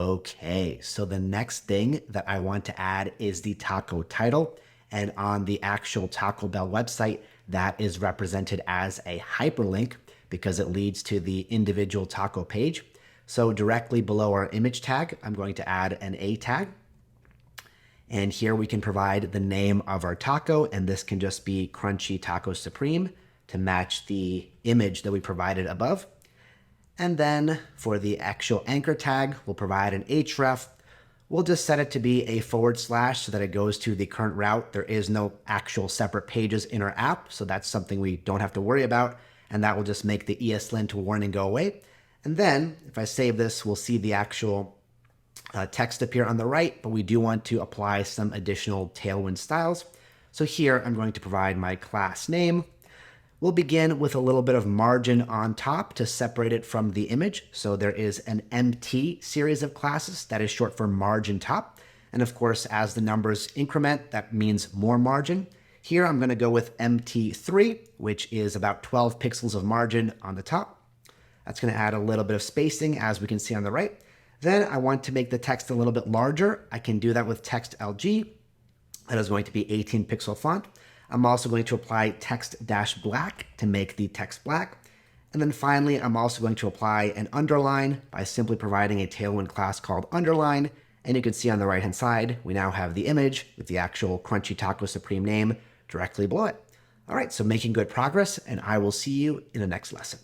Okay, so the next thing that I want to add is the taco title. And on the actual Taco Bell website, that is represented as a hyperlink because it leads to the individual taco page. So directly below our image tag, I'm going to add an A tag. And here we can provide the name of our taco, and this can just be Crunchy Taco Supreme to match the image that we provided above. And then for the actual anchor tag, we'll provide an href. We'll just set it to be a / so that it goes to the current route. There is no actual separate pages in our app, so that's something we don't have to worry about. And that will just make the ESLint warning go away. And then if I save this, we'll see the actual text appear on the right, but we do want to apply some additional Tailwind styles. So here I'm going to provide my class name. We'll begin with a little bit of margin on top to separate it from the image. So there is an MT series of classes that is short for margin top. And of course, as the numbers increment, that means more margin. Here I'm going to go with MT3, which is about 12 pixels of margin on the top. That's going to add a little bit of spacing, as we can see on the right. Then I want to make the text a little bit larger. I can do that with text LG. That is going to be 18 pixel font. I'm also going to apply text-black to make the text black. And then finally, I'm also going to apply an underline by simply providing a Tailwind class called underline. And you can see on the right-hand side, we now have the image with the actual Crunchy Taco Supreme name directly below it. All right, so making good progress, and I will see you in the next lesson.